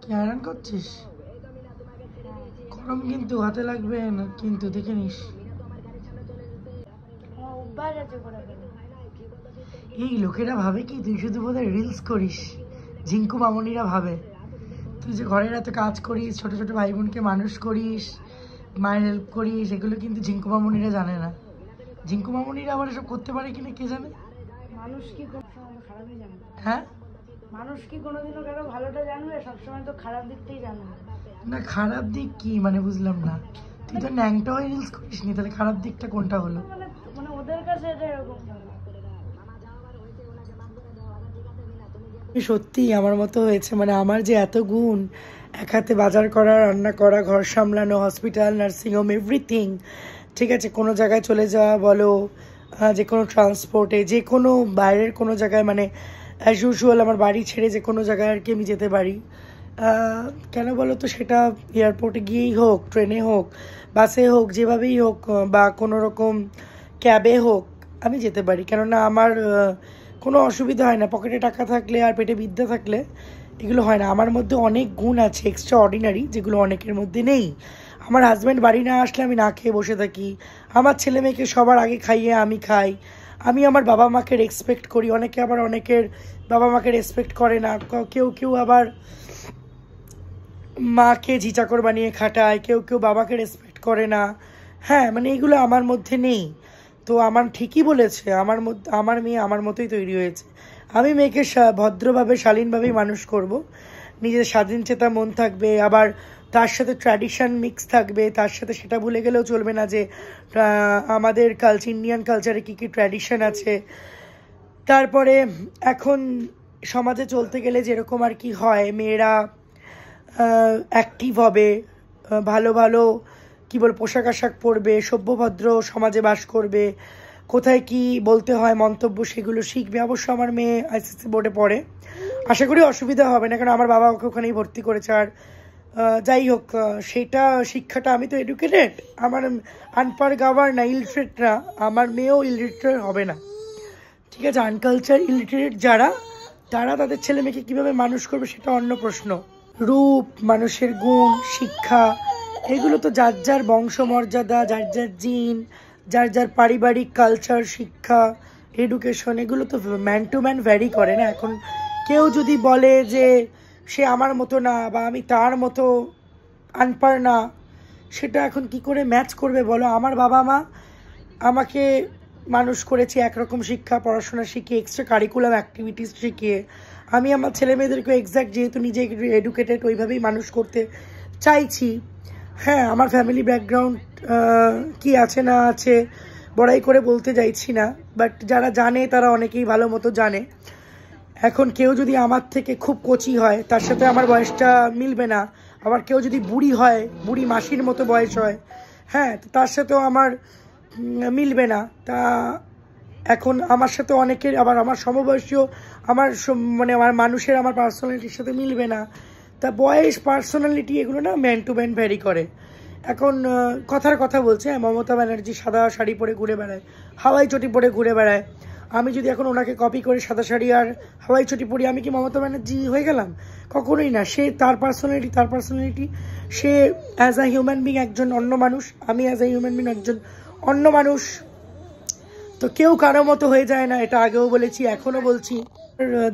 কি আয়রন করছিস? গরম কিন্তু হাতে লাগবে না, কিন্তু দেখে নিস। এই লোকেরা ভাবে কি তুই শুধু বোধহয় রিলস করিস। ঝিঙ্কু মামনিরা ভাবে তুই যে ঘরের এত কাজ করিস, ছোট ছোট ভাই বোনকে মানুষ করিস, মায়ের হেল্প করিস, এগুলো কিন্তু ঝিঙ্কু মামনিরা জানে না। ঝিঙ্কু মামনিরা আবার এসব করতে পারে কিনা কে জানে। মানুষ কি খারাপই জানে? হ্যাঁ, মানুষ কি কোনোদিনও কারো ভালোটা জানবে? সবসময় তো খারাপ দিকটাই জানবে। না খারাপ দিক কি মানে বুঝলাম না। তুই তো ন্যাংটা হয়ে রিলস করিস নি, তাহলে খারাপ দিকটা কোনটা হলো? মানে ওদের কাছে এটা এরকম। সত্যি আমার মতো হয়েছে, মানে আমার যে এত গুণ, এক হাতে বাজার করা, রান্না করা, ঘর সামলানো, হসপিটাল, নার্সিংহোম, এভরিথিং। ঠিক আছে, কোনো জায়গায় চলে যাওয়া বলো, যে কোনো ট্রান্সপোর্টে, যে কোনো বাইরের কোনো জায়গায়, মানে অ্যাজ ইউজুয়াল আমার বাড়ি ছেড়ে যে কোনো জায়গায় আর কি আমি যেতে পারি। কেন বলো তো, সেটা এয়ারপোর্টে গিয়েই হোক, ট্রেনে হোক, বাসে হোক, যেভাবেই হোক, বা কোনো রকম ক্যাবে হোক, আমি যেতে পারি। কেননা আমার কোনো অসুবিধা হয় না। পকেটে টাকা থাকলে আর পেটে বিদ্যা থাকলে এগুলো হয় না। আমার মধ্যে অনেক গুণ আছে এক্সট্রা অর্ডিনারি, যেগুলো অনেকের মধ্যে নেই। আমার হাজব্যান্ড বাড়ি না আসলে আমি না খেয়ে বসে থাকি। আমার ছেলে মেয়েকে সবার আগে খাইয়ে আমি খাই। আমি আমার বাবা মাকে রেসপেক্ট করি। অনেকে আবার অনেকের বাবা মাকে রেসপেক্ট করে না। কেউ কেউ আবার মাকে ঝিচাকর বানিয়ে খাটায়, কেউ কেউ বাবাকে রেসপেক্ট করে না। হ্যাঁ, মানে এগুলো আমার মধ্যে নেই। তো আমার ঠিকই বলেছে, আমার মেয়ে আমার মতোই তৈরি হয়েছে। আমি মেয়েকে ভদ্রভাবে, শালীনভাবেই মানুষ করব। নিজের স্বাধীনচেতা মন থাকবে, আবার তার সাথে ট্র্যাডিশন মিক্স থাকবে। তার সাথে সেটা ভুলে গেলেও চলবে না যে আমাদের ইন্ডিয়ান কালচারে কী কী ট্র্যাডিশন আছে। তারপরে এখন সমাজে চলতে গেলে যেরকম আর কি হয়, মেয়েরা অ্যাক্টিভ হবে, ভালো ভালো কী বল পোশাক আশাক পরবে, সভ্যভদ্র সমাজে বাস করবে, কোথায় কি বলতে হয় মন্তব্য সেগুলো শিখবে। অবশ্য আমার মেয়ে আইসিএসসি বোর্ডে পড়ে, আশা করি অসুবিধা হবে না, কারণ আমার বাবা ওকে ওখানেই ভর্তি করেছে। আর যাই হোক, সেটা শিক্ষাটা, আমি তো এডুকেটেড, আমার আনপাড় গাওয়ার না, ইলিটারেট না, আমার মেয়েও ইলিটারেট হবে না। ঠিক আছে, আনকালচার ইলিটারেট যারা, তারা তাদের ছেলে মেয়েকে কীভাবে মানুষ করবে সেটা অন্য প্রশ্ন। রূপ, মানুষের গুণ, শিক্ষা, এগুলো তো যার যার বংশমর্যাদা, যার যার জিন, যার যার পারিবারিক কালচার, শিক্ষা, এডুকেশন, এগুলো তো ম্যান টু ম্যান ভ্যারি করে না। এখন কেউ যদি বলে যে সে আমার মতো না, বা আমি তার মতো আনপাড় না, সেটা এখন কি করে ম্যাচ করবে বলো? আমার বাবা মা আমাকে মানুষ করেছে একরকম শিক্ষা, পড়াশোনা শিখিয়ে, এক্সট্রা কারিকুলাম অ্যাক্টিভিটিস শিখিয়ে। আমি আমার ছেলে মেয়েদেরকে এক্স্যাক্ট, যেহেতু নিজে এডুকেটেড, ওইভাবেই মানুষ করতে চাইছি। হ্যাঁ, আমার ফ্যামিলি ব্যাকগ্রাউন্ড কি আছে না আছে বড়াই করে বলতে চাইছি না, বাট যারা জানে তারা অনেকেই ভালো মতো জানে। এখন কেউ যদি আমার থেকে খুব কচি হয়, তার সাথে আমার বয়সটা মিলবে না। আবার কেউ যদি বুড়ি হয়, বুড়ি মাসির মতো বয়স হয়, হ্যাঁ, তার সাথেও আমার মিলবে না। তা এখন আমার সাথে অনেকের, আবার আমার সমবয়সীও আমার মানে আমার মানুষের আমার পার্সোনালিটির সাথে মিলবে না। তা বয়স, পার্সোনালিটি, এগুলো না ম্যান টু ম্যান ভ্যারি করে। এখন কথার কথা বলছে, মমতা ব্যানার্জি সাদা শাড়ি পরে ঘুরে বেড়ায়, হাওয়াই চটি পরে ঘুরে বেড়ায়। আমি যদি এখন ওনাকে কপি করে সাদা শাড়ি আর হাওয়াই চটি পরি, আমি কি মমতা ব্যানার্জি হয়ে গেলাম? কখনোই না। সে তার personality, say as a human being একজন অন্য মানুষ, আমি অ্যাজ আ হিউম্যান বিং একজন অন্য মানুষ। তো কেউ কারো মতো হয়ে যায় না, এটা আগেও বলেছি, এখনও বলছি।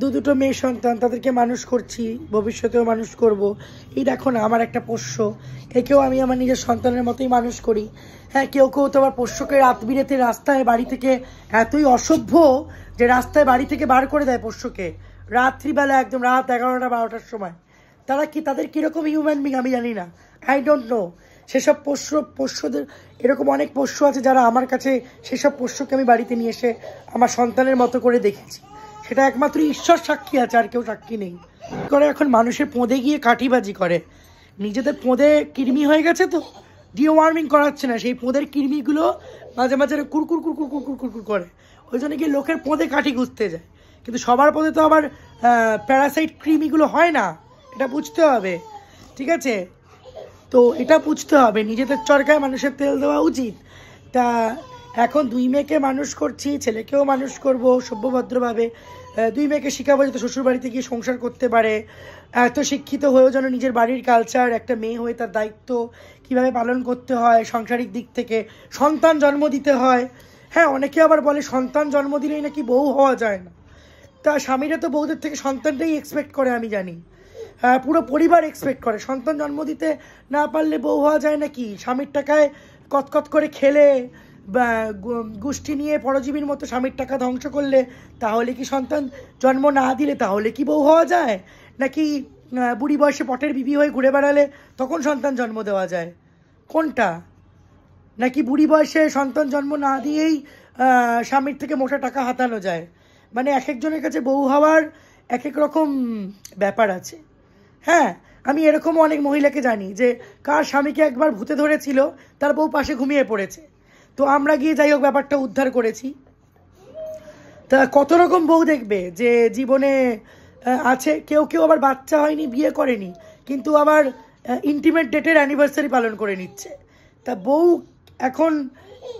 দুটো মেয়ে সন্তান, তাদেরকে মানুষ করছি, ভবিষ্যতেও মানুষ করব। এই দেখো না, আমার একটা পোষ্য, একেও আমি আমার নিজের সন্তানের মতোই মানুষ করি। হ্যাঁ, কেউ কেউ তো আবার পোষ্যকে রাত বিরেতে রাস্তায় বাড়ি থেকে এতই অসভ্য যে রাস্তায় বাড়ি থেকে বার করে দেয় পোষ্যকে, রাত্রিবেলা, একদম রাত 11টা 12টার সময়। তাদের কিরকম হিউম্যান বিং আমি জানি না, আই ডোন্ট নো। সেসব পোষ্যদের, এরকম অনেক পোষ্য আছে যারা আমার কাছে, সেসব পোষ্যকে আমি বাড়িতে নিয়ে এসে আমার সন্তানের মতো করে দেখেছি। সেটা একমাত্র ঈশ্বর সাক্ষী আছে, আর কেউ সাক্ষী নেই। করে এখন মানুষের পোঁদে গিয়ে কাঠিবাজি করে, নিজেদের পোঁদে কৃমি হয়ে গেছে তো ডিওয়ার্মিং করাচ্ছে না, সেই পোঁদের কৃমিগুলো মাঝে মাঝে কুরকুর কুরকুর কুরকুর কুরকুর করে, ওই জন্য গিয়ে লোকের পোঁদে কাঠি ঘুরতে যায়। কিন্তু সবার পোঁদে তো আবার প্যারাসাইট কৃমিগুলো হয় না, এটা বুঝতে হবে। ঠিক আছে, তো এটা বুঝতে হবে, নিজেদের চরকায় মানুষের তেল দেওয়া উচিত। তা এখন 2 মেয়েকে মানুষ করছি, ছেলেকেও মানুষ করব সভ্যভদ্রভাবে। দুই মেয়েকে শেখাবো যাতে শ্বশুরবাড়িতে গিয়ে সংসার করতে পারে, এত শিক্ষিত হয়েও যেন নিজের বাড়ির কালচার, একটা মেয়ে হয়ে তার দায়িত্ব কিভাবে পালন করতে হয়, সাংসারিক দিক থেকে সন্তান জন্ম দিতে হয়। হ্যাঁ, অনেকে আবার বলে সন্তান জন্ম দিলেই নাকি বউ হওয়া যায় না। তা স্বামীরা তো বউদের থেকে সন্তানটাই এক্সপেক্ট করে, আমি জানি। পুরো পরিবার এক্সপেক্ট করে, সন্তান জন্ম দিতে না পারলে বউ হওয়া যায় নাকি? স্বামীর টাকায় কতকত করে খেলে বা গোষ্ঠী নিয়ে পরজীবীর মতো স্বামীর টাকা ধ্বংস করলে তাহলে কি সন্তান জন্ম না দিলে তাহলে কি বউ হওয়া যায়? নাকি বুড়ি বয়সে পটের বিবি হয়ে ঘুরে বেড়ালে তখন সন্তান জন্ম দেওয়া যায়? কোনটা? নাকি বুড়ি বয়সে সন্তান জন্ম না দিয়েই স্বামীর থেকে মোটা টাকা হাতানো যায়? মানে এক একজনের কাছে বউ হওয়ার এক এক রকম ব্যাপার আছে। হ্যাঁ, আমি এরকমও অনেক মহিলাকে জানি যে কার স্বামীকে একবার ভূতে ধরেছিল, তার বউ পাশে ঘুমিয়ে পড়েছে, তো আমরা গিয়ে যাই হোক ব্যাপারটা উদ্ধার করেছি। তা কত রকম বউ দেখবে যে জীবনে আছে। কেউ কেউ আবার বাচ্চা হয়নি, বিয়ে করেনি, কিন্তু আবার ইন্টিমেট ডেটের অ্যানিভার্সারি পালন করে নিচ্ছে। তা বউ এখন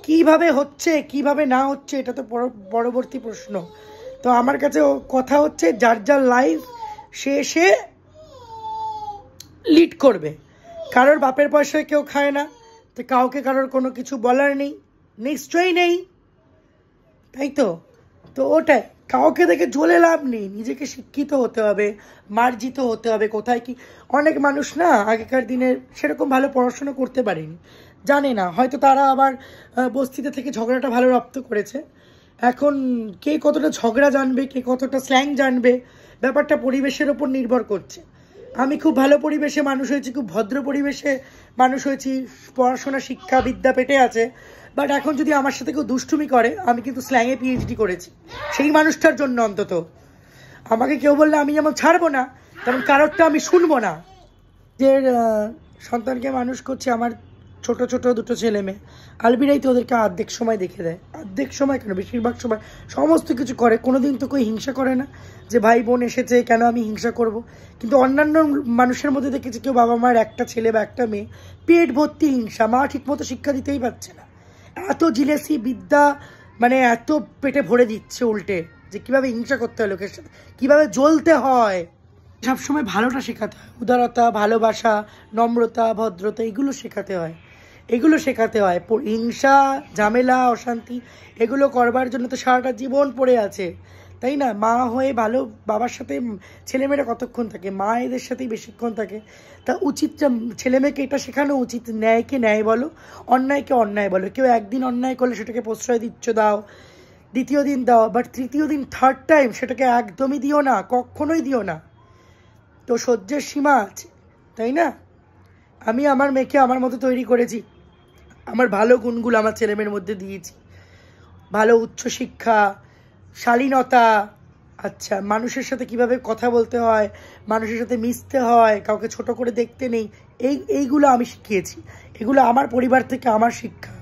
কিভাবে হচ্ছে কিভাবে না হচ্ছে এটা তো পরবর্তী প্রশ্ন। তো আমার কাছে কথা হচ্ছে, যার যার লাইফ সে লিড করবে। কারোর বাপের পয়সায় কেউ খায় না, তো কাউকে কারোর কোনো কিছু বলার নেই, নিশ্চয়ই নেই, তাই তো? তো ওটাই, কাউকে দেখে জ্বলে লাভ নেই, নিজেকে শিক্ষিত হতে হবে, মার্জিত হতে হবে। কোথায় কি অনেক মানুষ না আগেকার দিনের সেরকম ভালো পড়াশোনা করতে পারেনি, জানে না, হয়তো তারা আবার বস্তিতে থেকে ঝগড়াটা ভালো রপ্ত করেছে। এখন কে কতটা ঝগড়া জানবে, কে কতটা স্ল্যাং জানবে, ব্যাপারটা পরিবেশের ওপর নির্ভর করছে। আমি খুব ভালো পরিবেশে মানুষ হয়েছি, খুব ভদ্র পরিবেশে মানুষ হয়েছি, পড়াশোনা শিক্ষা বিদ্যা পেটে আছে, বাট এখন যদি আমার সাথে কেউ দুষ্টুমি করে, আমি কিন্তু স্ল্যাংয়ে পিএইচডি করেছি, সেই মানুষটার জন্য অন্তত আমাকে কেউ বললে আমি যেমন ছাড়বো না, তেমন কারোরটা আমি শুনবো না। যে সন্তানকে মানুষ করছে, আমার ছোট ছোট দুটো ছেলে মেয়ে, আলবিরাই তো ওদেরকে অর্ধেক সময় দেখে দেয়, অর্ধেক সময় কেন বেশিরভাগ সময় সমস্ত কিছু করে, কোনোদিন তো কেউ হিংসা করে না যে ভাই বোন এসেছে কেন আমি হিংসা করব। কিন্তু অন্যান্য মানুষের মধ্যে দেখেছি কেউ বাবা মার একটা ছেলে বা একটা মেয়ে পেট ভর্তি হিংসা, মা ঠিকমতো শিক্ষা দিতেই পারছে না, এত জিলেসি বিদ্যা, মানে এত পেটে ভরে দিচ্ছে উল্টে, যে কিভাবে হিংসা করতে হয় লোকের সাথে, কিভাবে জ্বলতে হয়। সবসময় ভালোটা শেখাতে হয়, উদারতা, ভালোবাসা, নম্রতা, ভদ্রতা, এগুলো শেখাতে হয়, এগুলো শেখাতে হয়। হিংসা, ঝামেলা, অশান্তি এগুলো করবার জন্য তো সারাটা জীবন পড়ে আছে, তাই না? মা হয়ে ভালো বাবার সাথে ছেলেমেয়েরা কতক্ষণ থাকে, মায়েদের সাথেই বেশিক্ষণ থাকে। তা উচিতটা ছেলেমেয়েকে এটা শেখানো উচিত, ন্যায়কে ন্যায় বলো, অন্যায়কে অন্যায় বলো। কেউ একদিন অন্যায় করলে সেটাকে প্রশ্রয় দিচ্ছ, দাও, দ্বিতীয় দিন দাও, বাট তৃতীয় দিন থার্ড টাইম সেটাকে একদমই দিও না, কখনোই দিও না। তো সহ্যের সীমা আছে, তাই না? আমি আমার মেয়েকে আমার মতো তৈরি করেছি, আমার ভালো গুণগুলো আমার ছেলেমেয়ের মধ্যে দিয়েছি, ভালো উচ্চশিক্ষা, শালীনতা, আচ্ছা মানুষের সাথে কিভাবে কথা বলতে হয়, মানুষের সাথে মিশতে হয়, কাউকে ছোট করে দেখতে নেই, এইগুলো আমি শিখিয়েছি, এগুলো আমার পরিবার থেকে আমার শিক্ষা।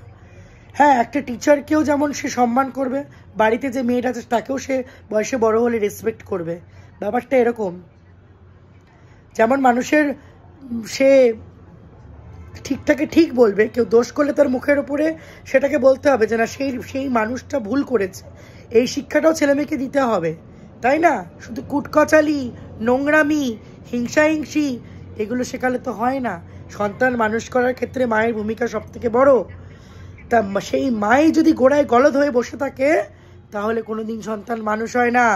হ্যাঁ, একটা টিচারকেও যেমন সে সম্মান করবে, বাড়িতে যে মেয়েটা আছে তাকেও সে বয়সে বড় হলে রেসপেক্ট করবে, ব্যাপারটা এরকম। যেমন মানুষের সে ঠিকঠাকে ঠিক বলবে, কেউ দোষ করলে তার মুখের উপরে সেটাকে বলতে হবে যে না সেই মানুষটা ভুল করেছে, এই শিক্ষাটাও ছেলেমেয়েকে দিতে হবে, তাই না? শুধু কুটকচালি, নোংরামি, হিংসাহিংসি এগুলো শেখালে তো হয় না। সন্তান মানুষ করার ক্ষেত্রে মায়ের ভূমিকা সব থেকে বড়। তা সেই মাই যদি গোড়ায় গলদ হয়ে বসে থাকে তাহলে কোনোদিন সন্তান মানুষ হয় না।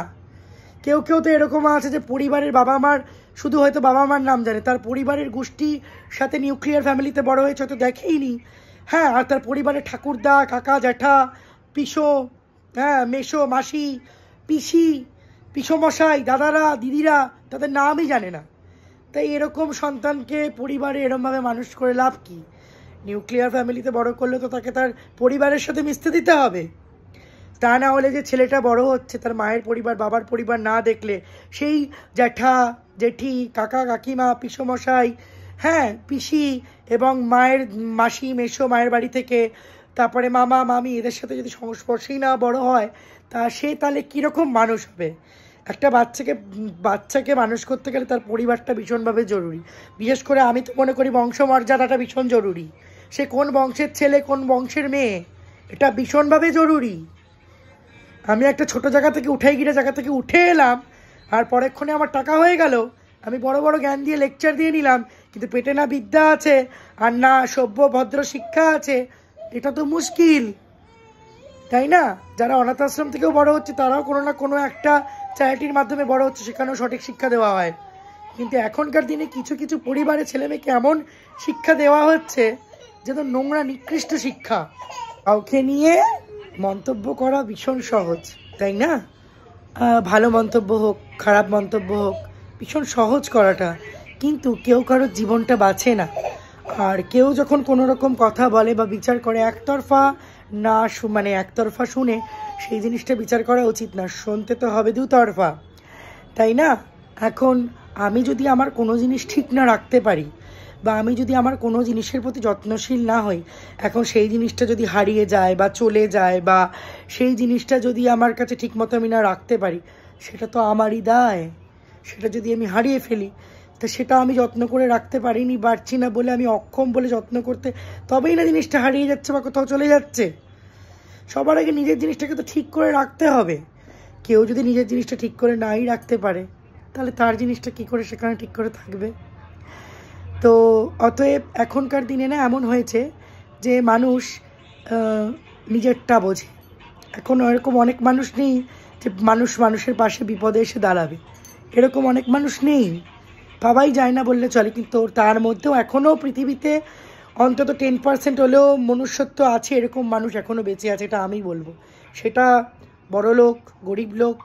কেউ কেউ তো এরকম আছে যে পরিবারের বাবা মার শুধু হয়তো বাবা মার নাম জানে, তার পরিবারের গোষ্ঠীর সাথে নিউক্লিয়ার ফ্যামিলিতে বড় হয়েছে, হয়তো দেখেইনি। হ্যাঁ, আর তার পরিবারের ঠাকুরদা, কাকা, জ্যাঠা, পিসো, হ্যাঁ মেসো, মাসি, পিসি, পিসমশাই, দাদারা, দিদিরা তাদের নামই জানে না। তাই এরকম সন্তানকে পরিবারে এরমভাবে মানুষ করে লাভ কি? নিউক্লিয়ার ফ্যামিলিতে বড় করলে তো তাকে তার পরিবারের সাথে মিশতে দিতে হবে, তা না হলে যে ছেলেটা বড় হচ্ছে তার মায়ের পরিবার বাবার পরিবার না দেখলে সেই জ্যাঠা, জেঠি, কাকা, কাকিমা, পিসমশাই, হ্যাঁ পিসি এবং মায়ের মাসি, মেসো মায়ের বাড়ি থেকে, তারপরে মামা, মামি, এদের সাথে যদি সংস্পর্শেই না বড় হয় তা সে তাহলে কীরকম মানুষ হবে? একটা বাচ্চাকে মানুষ করতে গেলে তার পরিবারটা ভীষণভাবে জরুরি। বিশেষ করে আমি তো মনে করি বংশমর্যাদাটা ভীষণ জরুরি। সে কোন বংশের ছেলে, কোন বংশের মেয়ে, এটা ভীষণভাবে জরুরি। আমি একটা ছোট জায়গা থেকে জায়গা থেকে উঠে এলাম, আর পরেক্ষণে আমার টাকা হয়ে গেল, আমি বড় বড় জ্ঞান দিয়ে লেকচার দিয়ে নিলাম, কিন্তু পেটে না বিদ্যা আছে আর না সভ্য ভদ্র শিক্ষা আছে, এটা তো মুশকিল, তাই না? যারা অনাথ আশ্রম থেকেও বড় হচ্ছে তারাও কোনো না কোনো একটা চ্যারিটির মাধ্যমে বড় হচ্ছে, সেখানেও সঠিক শিক্ষা দেওয়া হয়। কিন্তু এখনকার দিনে কিছু কিছু পরিবারের ছেলেমেয়েকে এমন শিক্ষা দেওয়া হচ্ছে যেন নোংরা নিকৃষ্ট শিক্ষা। কাউকে নিয়ে মন্তব্য করা ভীষণ সহজ, তাই না? ভালো মন্তব্য হোক খারাপ মন্তব্য হোক, ভীষণ সহজ করাটা, কিন্তু কেউ কারোর জীবনটা বাঁচে না। আর কেউ যখন কোনো রকম কথা বলে বা বিচার করে একতরফা না মানে একতরফা শুনে সেই জিনিসটা বিচার করা উচিত না, শুনতে তো হবে দুতরফা, তাই না? এখন আমি যদি আমার কোনো জিনিস ঠিক না রাখতে পারি বা আমি যদি আমার কোনো জিনিসের প্রতি যত্নশীল না হই, এখন সেই জিনিসটা যদি হারিয়ে যায় বা চলে যায় বা সেই জিনিসটা যদি আমার কাছে ঠিক মতো আমি না রাখতে পারি, সেটা তো আমারই দায়। সেটা যদি আমি হারিয়ে ফেলি, তা সেটা আমি যত্ন করে রাখতে পারিনি, পারছি না বলে, আমি অক্ষম বলে যত্ন করতে, তবেই না জিনিসটা হারিয়ে যাচ্ছে বা কোথাও চলে যাচ্ছে। সবার আগে নিজের জিনিসটাকে তো ঠিক করে রাখতে হবে। কেউ যদি নিজের জিনিসটা ঠিক করে নাই রাখতে পারে, তাহলে তার জিনিসটা কি করে সেখানে ঠিক করে থাকবে? তো অতএব এখনকার দিনে না এমন হয়েছে যে মানুষ নিজেরটা বোঝে। এখন এরকম অনেক মানুষ নেই যে মানুষের পাশে বিপদে এসে দাঁড়াবে, এরকম অনেক মানুষ নেই, পাওয়াই যায় না বললে চলে। কিন্তু তার মধ্যেও এখনও পৃথিবীতে অন্তত 10% হলেও মনুষ্যত্ব আছে, এরকম মানুষ এখনও বেঁচে আছে, এটা আমি বলবো। সেটা বড় লোক গরিব লোক,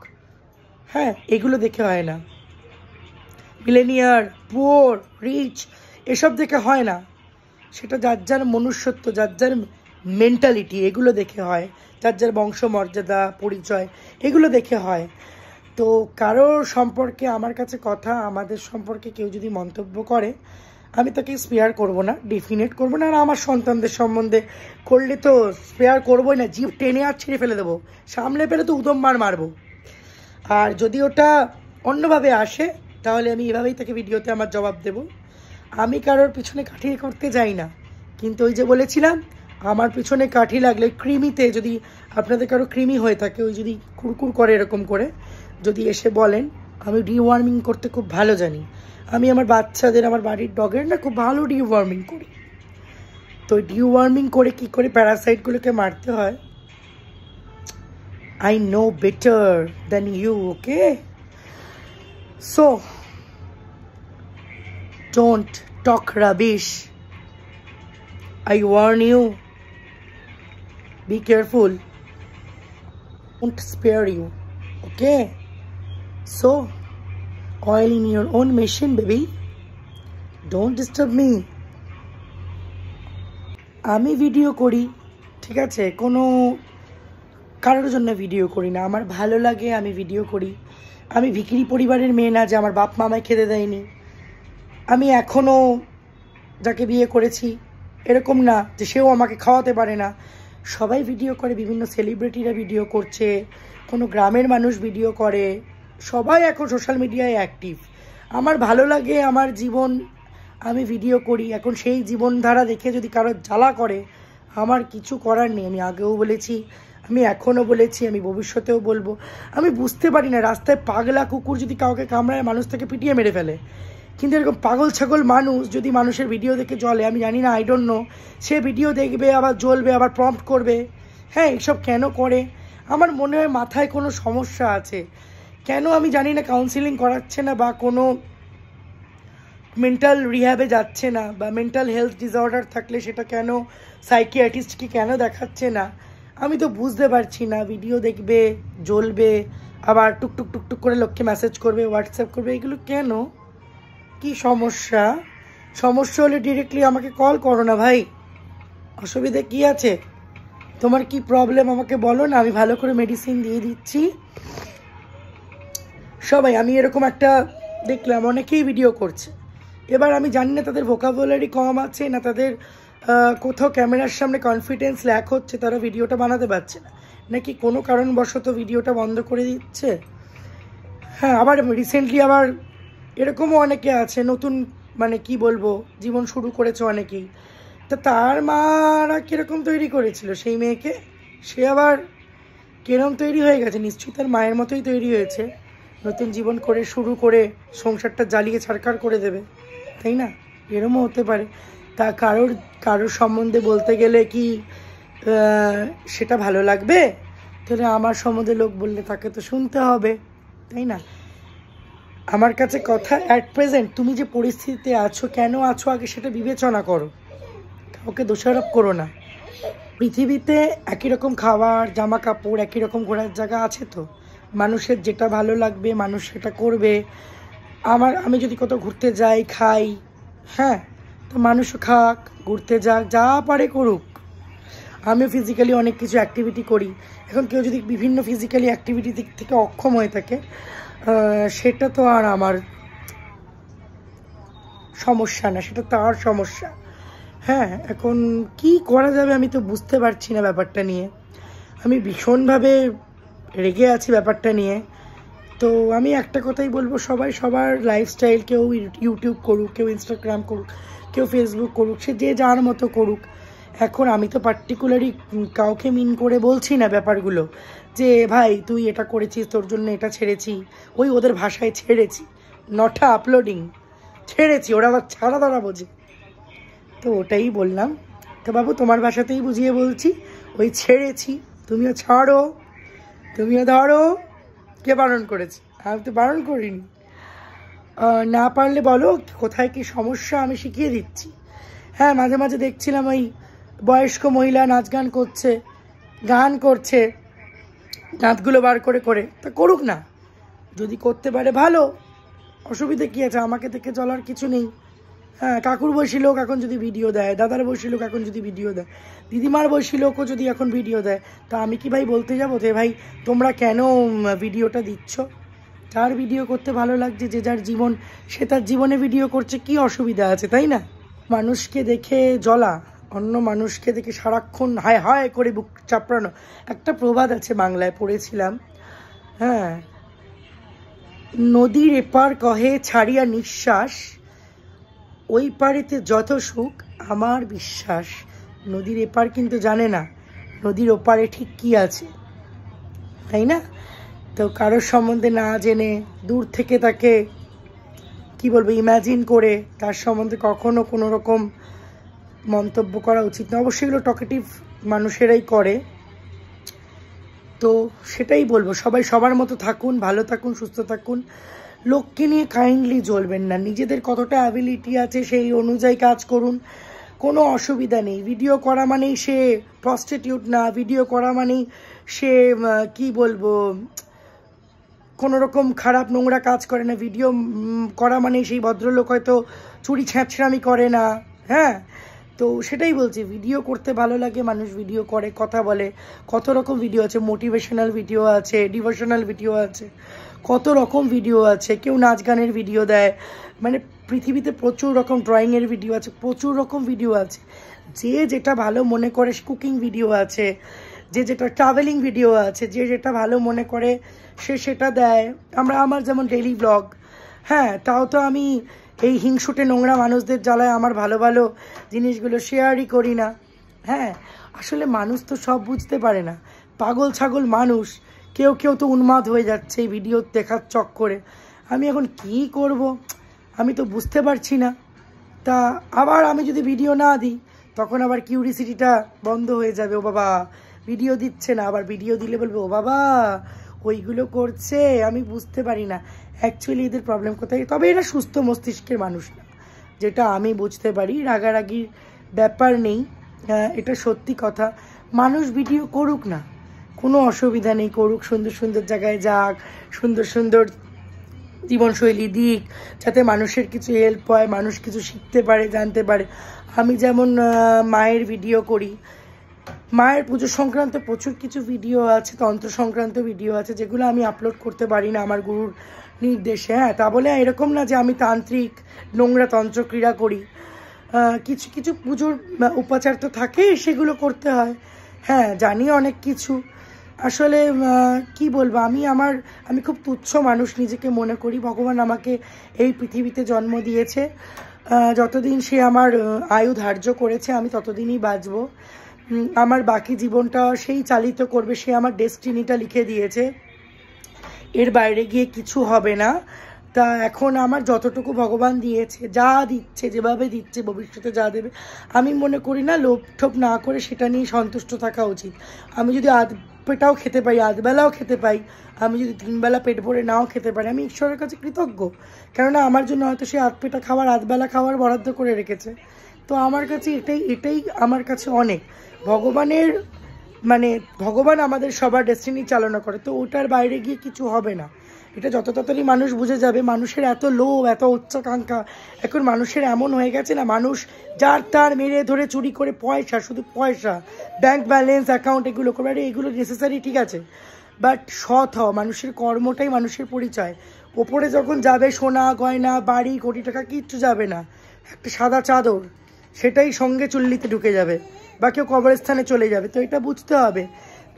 হ্যাঁ, এগুলো দেখে হয় না, মিলেনিয়ার পুয়ার রিচ এসব দেখে হয় না, সেটা যার যার মনুষ্যত্ব, যার যার মেন্টালিটি, এগুলো দেখে হয়, যার যার বংশ মর্যাদা পরিচয়, এগুলো দেখে হয়। তো কারোর সম্পর্কে আমার কাছে কথা, আমাদের সম্পর্কে কেউ যদি মন্তব্য করে, আমি তাকে স্পেয়ার করব না, ডেফিনেট করবো না। আর আমার সন্তানদের সম্বন্ধে করলে তো স্পেয়ার করবোই না, জিভ টেনে আর ছিঁড়ে ফেলে দেবো, সামলে পেলে তো উদম মারবো। আর যদি ওটা অন্যভাবে আসে, তাহলে আমি এভাবেই তাকে ভিডিওতে আমার জবাব দেব। আমি কারোর পিছনে কাঠি করতে যাই না, কিন্তু ওই যে বলেছিলাম, আমার পিছনে কাঠি লাগলে কৃমিতে, যদি আপনাদের কারো কৃমি হয়ে থাকে, ওই যদি কুরকুর করে এরকম করে যদি এসে বলেন, আমি ডিওয়ার্মিং করতে খুব ভালো জানি। আমি আমার বাচ্চাদের, আমার বাড়ির ডগের না খুব ভালো ডিওয়ার্মিং করি। তো ডিওয়ার্মিং করে কি করে প্যারাসাইটগুলোকে মারতে হয়, I know better than you, okay? So, don't talk rubbish. I warn you. Be careful. Won't spare you, okay? So, oil in your own machine, baby. Don't disturb me. আমি video করি, ঠিক আছে, কোনো কারোর জন্য ভিডিও করি না, আমার ভালো লাগে আমি ভিডিও করি। আমি ভিখিরি পরিবারের মেয়ে না যে আমার বাপ মা আমায় খেতে দেয়নি। আমি এখনও যাকে বিয়ে করেছি এরকম না যে সেও আমাকে খাওয়াতে পারে না। সবাই ভিডিও করে, বিভিন্ন সেলিব্রিটিরা ভিডিও করছে, কোনো গ্রামের মানুষ ভিডিও করে, সবাই এখন সোশ্যাল মিডিয়ায় অ্যাক্টিভ। আমার ভালো লাগে আমার জীবন, আমি ভিডিও করি। এখন সেই জীবনধারা দেখে যদি কারোর জ্বালা করে, আমার কিছু করার নেই। আমি আগেও বলেছি, আমি এখনও বলেছি, আমি ভবিষ্যতেও বলবো। আমি বুঝতে পারি না, রাস্তায় পাগলা কুকুর যদি কাউকে কামড়ায়, মানুষ তাকে পিটিয়ে মেরে ফেলে, কিন্তু এরকম পাগল ছাগল মানুষ যদি মানুষের ভিডিও দেখে জ্বলে, আমি জানি না, I don't know, say video দেখবে আবার জ্বলবে, আবার প্রম্পট করবে। হ্যাঁ, এইসব কেন করে? আমার মনে হয় মাথায় কোনো সমস্যা আছে। কেন আমি জানি না কাউন্সিলিং করাচ্ছে না, বা কোনো মেন্টাল রিহ্যাবে যাচ্ছে না, বা মেন্টাল হেলথ ডিসঅর্ডার থাকলে সেটা কেন সাইকিয়াট্রিস্টকে কেন দেখাচ্ছে না, আমি তো বুঝতে পারছি না। ভিডিও দেখবে, জ্বলবে, আবার টুকটুক টুকটুক করে লোককে মেসেজ করবে, হোয়াটসঅ্যাপ করবে, এগুলো কেন? কি সমস্যা? সমস্যা হলে ডিরেক্টলি আমাকে কল করো না ভাই, অসুবিধা কি আছে? তোমার কি প্রবলেম আমাকে বলো না, আমি ভালো করে মেডিসিন দিয়ে দিচ্ছি। সবাই, আমি এরকম একটা দেখলাম অনেকেই ভিডিও করছে, এবার আমি জানি না তাদের ভোকাবুলারি কম আছে না তাদের কোথাও ক্যামেরার সামনে কনফিডেন্স ল্যাক হচ্ছে, তারা ভিডিওটা বানাতে পারছে না, নাকি কোনো কারণবশত ভিডিওটা বন্ধ করে দিচ্ছে। হ্যাঁ, আবার রিসেন্টলি আবার এরকমও অনেকে আছে, নতুন মানে কি বলবো, জীবন শুরু করেছে অনেকেই। তা তার মারা কীরকম তৈরি করেছিল সেই মেয়েকে, সে আবার কেরম তৈরি হয়ে গেছে, নিশ্চয়ই তার মায়ের মতোই তৈরি হয়েছে, নতুন জীবন করে শুরু করে সংসারটা জ্বালিয়ে ছাড়খাড় করে দেবে, তাই না? এরমও হতে পারে। তা কারোর সম্বন্ধে বলতে গেলে কি সেটা ভালো লাগবে? তাহলে আমার সম্বন্ধে লোক বললে তাকে তো শুনতে হবে, তাই না? আমার কাছে কথা, অ্যাট প্রেজেন্ট তুমি যে পরিস্থিতিতে আছো, কেন আছো, আগে সেটা বিবেচনা করো, কাউকে দোষারোপ করো না। পৃথিবীতে একই রকম খাবার, জামা কাপড়, একই রকম ঘোরার জায়গা আছে তো। মানুষের যেটা ভালো লাগবে মানুষ সেটা করবে। আমি যদি কোথাও ঘুরতে যাই, খাই, হ্যাঁ, তো মানুষও খাক, ঘুরতে যাক, যা পারে করুক। আমি ফিজিক্যালি অনেক কিছু অ্যাক্টিভিটি করি। এখন কেউ যদি বিভিন্ন ফিজিক্যালি অ্যাক্টিভিটি দিক থেকে অক্ষম হয়ে থাকে, সেটা তো আর আমার সমস্যা না, সেটা তার সমস্যা। হ্যাঁ, এখন কি করা যাবে আমি তো বুঝতে পারছি না ব্যাপারটা নিয়ে। আমি ভীষণভাবে রেগে আছি ব্যাপারটা নিয়ে। তো আমি একটা কথাই বলবো, সবাই সবার লাইফস্টাইল, কেউ ইউটিউব করুক, কেউ ইনস্টাগ্রাম করুক, কেউ ফেসবুক করুক, সে যে যার মতো করুক। এখন আমি তো পার্টিকুলারলি কাউকে মিন করে বলছি না ব্যাপারগুলো, যে ভাই তুই এটা করেছিস, তোর জন্য এটা ছেড়েছি, ওদের ভাষায় ছেড়েছি, নটা আপলোডিং ছেড়েছি, ওরা আবার ছাড়া ধরা বোঝে। তো ওটাই বললাম। তো বাবু তোমার ভাষাতেই বুঝিয়ে বলছি, ওই ছেড়েছি, তুমিও ছাড়ো, তুমিও ধরো। কে বারণ করেছে? আমি তো বারণ করিনি। না পারলে বলো কোথায় কি সমস্যা, আমি শিখিয়ে দিচ্ছি। হ্যাঁ, মাঝে মাঝে দেখছিলাম ওই বয়স্ক মহিলা নাচ গান করছে, দাঁতগুলো বার করে করে, তা করুক না, যদি করতে পারে ভালো, অসুবিধা কী আছে? আমাকে দেখে চলার কিছু নেই। হ্যাঁ, কাকুর বয়সী লোক এখন যদি ভিডিও দেয়, দাদার বয়সী লোক এখন যদি ভিডিও দেয়, দিদিমার বয়সী লোকও যদি এখন ভিডিও দেয়, তা আমি কি ভাই বলতে যাবো যে ভাই তোমরা কেন ভিডিওটা দিচ্ছ? যার ভিডিও করতে ভালো লাগছে, যে যার জীবন, সে তার জীবনে ভিডিও করছে, কি অসুবিধা আছে, তাই না? মানুষকে দেখে জ্বলা, অন্য মানুষকে দেখে সারাক্ষণ হায় হায় করে বুক চাপড়ানো। একটা প্রবাদ আছে, বাংলায় পড়েছিলাম। হ্যাঁ, নদীর এপার কহে ছাড়িয়া নিঃশ্বাস, ওই পারেতে যত সুখ আমার বিশ্বাস। নদীর এপার কিন্তু জানে না নদীর ওপারে ঠিক কি আছে, তাই না? তো কারোর সম্বন্ধে না জেনে দূর থেকে তাকে কি বলবো ইমাজিন করে তার সম্বন্ধে কখনো কোনো রকম মন্তব্য করা উচিত না। অবশ্যই এগুলো টকেটিভ মানুষেরাই করে। তো সেটাই বলবো, সবাই সবার মতো থাকুন, ভালো থাকুন, সুস্থ থাকুন। লোককে নিয়ে কাইন্ডলি চলবেন না, নিজেদের কতটা অ্যাবিলিটি আছে সেই অনুযায়ী কাজ করুন, কোনো অসুবিধা নেই। ভিডিও করা মানেই সে প্রস্টিটিউট না, ভিডিও করা মানেই সে কি বলবো কোনো রকম খারাপ নোংরা কাজ করে না, ভিডিও করা মানেই সেই ভদ্রলোক হয়তো চুরি ছ্যাঁচড়ামি করে না। হ্যাঁ, তো সেটাই বলছি, ভিডিও করতে ভালো লাগে, মানুষ ভিডিও করে, কথা বলে। কত রকম ভিডিও আছে, মোটিভেশনাল ভিডিও আছে, ডিভোশনাল ভিডিও আছে, কত রকম ভিডিও আছে। কেউ নাচ গানের ভিডিও দেয়, মানে পৃথিবীতে প্রচুর রকম ড্রয়িংয়ের ভিডিও আছে, প্রচুর রকম ভিডিও আছে। যে যেটা ভালো মনে করে, কুকিং ভিডিও আছে, যে যেটা ট্রাভেলিং ভিডিও আছে, যে যেটা ভালো মনে করে সে সেটা দেয়। আমার যেমন ডেইলি ব্লগ, হ্যাঁ, তাও তো আমি এই হিংসুটে নোংরা মানুষদের জ্বালায় আমার ভালো ভালো জিনিসগুলো শেয়ারই করি না। হ্যাঁ, আসলে মানুষ তো সব বুঝতে পারে না, পাগল ছাগল মানুষ, কেউ কেউ তো উন্মাদ হয়ে যাচ্ছে এই ভিডিও দেখার চক্করে। আমি এখন কি করব আমি তো বুঝতে পারছি না। তা আবার আমি যদি ভিডিও না দিই, তখন আবার কিউরিসিটিটা বন্ধ হয়ে যাবে, ও বাবা ভিডিও দিচ্ছে না, আবার ভিডিও দিলে বলবে ও বাবা ওইগুলো করছে। আমি বুঝতে পারি না অ্যাকচুয়ালি এদের প্রবলেম কোথায়। তবে এরা সুস্থ মস্তিষ্কের মানুষ না, যেটা আমি বুঝতে পারি। রাগারাগির ব্যাপার নেই, এটা সত্যি কথা। মানুষ ভিডিও করুক না, কোনো অসুবিধা নেই, করুক, সুন্দর সুন্দর জায়গায় যাক, সুন্দর সুন্দর জীবনশৈলী দিক, যাতে মানুষের কিছু হেল্প হয়, মানুষ কিছু শিখতে পারে, জানতে পারে। আমি যেমন মায়ের ভিডিও করি, মায়ের পুজো সংক্রান্ত প্রচুর কিছু ভিডিও আছে, তন্ত্র সংক্রান্ত ভিডিও আছে, যেগুলো আমি আপলোড করতে পারি না আমার গুরুর নির্দেশে। হ্যাঁ, তা বলে এরকম না যে আমি তান্ত্রিক নোংরা তন্ত্রক্রীড়া করি। কিছু কিছু পুজোর উপাচার তো থাকে, সেগুলো করতে হয়। হ্যাঁ, জানি অনেক কিছু। আসলে কি বলবো, আমি খুব তুচ্ছ মানুষ নিজেকে মনে করি। ভগবান আমাকে এই পৃথিবীতে জন্ম দিয়েছে, যতদিন সে আমার আয়ু ধার্য করেছে আমি ততদিনই বাঁচবো। আমার বাকি জীবনটা সেই চালিত করবে, সে আমার ডেস্টিনিটা লিখে দিয়েছে, এর বাইরে গিয়ে কিছু হবে না। তা এখন আমার যতটুকু ভগবান দিয়েছে, যা দিচ্ছে, যেভাবে দিচ্ছে, ভবিষ্যতে যা দেবে, আমি মনে করি না লোভ টোপ না করে সেটা নিয়ে সন্তুষ্ট থাকা উচিত। আমি যদি আধ পেটাও খেতে পাই, আধবেলাও খেতে পাই, আমি যদি 3 বেলা পেট ভরে নাও খেতে পারি, আমি ঈশ্বরের কাছে কৃতজ্ঞ। কেননা আমার জন্য হয়তো সে আধ পেটা খাবার, আধবেলা খাবার বরাদ্দ করে রেখেছে। তো আমার কাছে এটাই আমার কাছে অনেক। ভগবানের ভগবান আমাদের সবার ডেস্টিনি চালনা করে, তো ওটার বাইরে গিয়ে কিছু হবে না। এটা যত তাড়াতাড়ি মানুষ বুঝে যাবে। মানুষের এত লোভ, এত উচ্চাকাঙ্ক্ষা, এখন মানুষের এমন হয়ে গেছে না, মানুষ যার তার মেরে ধরে চুরি করে পয়সা, শুধু পয়সা, ব্যাংক ব্যালেন্স, অ্যাকাউন্ট, এগুলো করে। এগুলো নেসেসারি, ঠিক আছে, বাট সৎ হওয়া, মানুষের কর্মটাই মানুষের পরিচয়। ওপরে যখন যাবে সোনা গয়না বাড়ি কোটি টাকা কিচ্ছু যাবে না, একটা সাদা চাদর, সেটাই সঙ্গে চুল্লিতে ঢুকে যাবে, বা কেউ কবরস্থানে চলে যাবে। তো এটা বুঝতে হবে,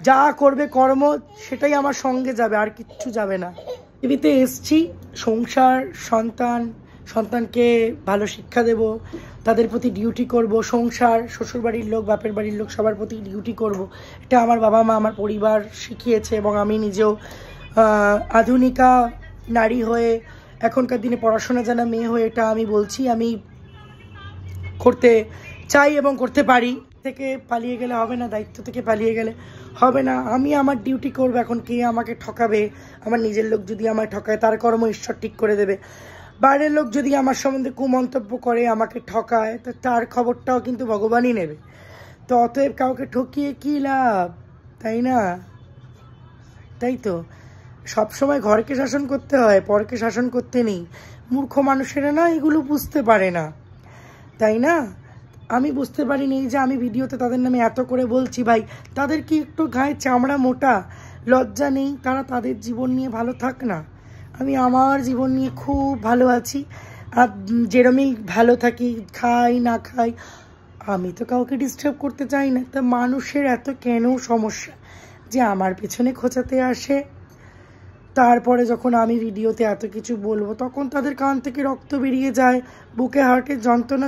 যা করবে কর্ম সেটাই আমার সঙ্গে যাবে, আর কিচ্ছু যাবে না। পৃথিবীতে এসছি সংসার, সন্তানকে ভালো শিক্ষা দেব, তাদের প্রতি ডিউটি করব, সংসার, শ্বশুরবাড়ির লোক, বাপের বাড়ির লোক, সবার প্রতি ডিউটি করব। এটা আমার বাবা মা, আমার পরিবার শিখিয়েছে, এবং আমি নিজেও আধুনিকা নারী হয়ে, এখনকার দিনে পড়াশোনা জানা মেয়ে হয়ে, এটা আমি বলছি, আমি করতে চাই এবং করতে পারি। থেকে পালিয়ে গেলে হবে না, দায়িত্ব থেকে পালিয়ে গেলে হবে না। আমি আমার ডিউটি করবো। এখন কে আমাকে ঠকাবে? আমার নিজের লোক যদি আমায় ঠকায়, তার কর্ম ঈশ্বর ঠিক করে দেবে। বাইরের লোক যদি আমার সম্বন্ধে কুমন্তব্য করে, আমাকে ঠকায়, তো তার খবরটাও কিন্তু ভগবানই নেবে। তো অতএব কাউকে ঠকিয়ে কি লাভ, তাই না? তাই তো সবসময় ঘরকে শাসন করতে হয়, পরকে শাসন করতে নেই। মূর্খ মানুষেরা না এগুলো বুঝতে পারে না, তাই না? আমি বুঝতে পারিনি যে আমি ভিডিওতে তাদের নামে এত করে বলছি। ভাই, তাদের কি একটু গায়ে চামড়া মোটা, লজ্জা নেই? তারা তাদের জীবন নিয়ে ভালো থাক না। আমি আমার জীবন নিয়ে খুব ভালো আছি, আর যেরমই ভালো থাকি, খাই না খাই, আমি তো কাউকে ডিস্টার্ব করতে চাই না। তা মানুষের এত কেন সমস্যা যে আমার পেছনে খোঁচাতে আসে? তারপরে যখন আমি ভিডিওতে এত কিছু বলবো, তখন তাদের কান থেকে রক্ত বেরিয়ে যায়, বুকে হার্টের যন্ত্রণা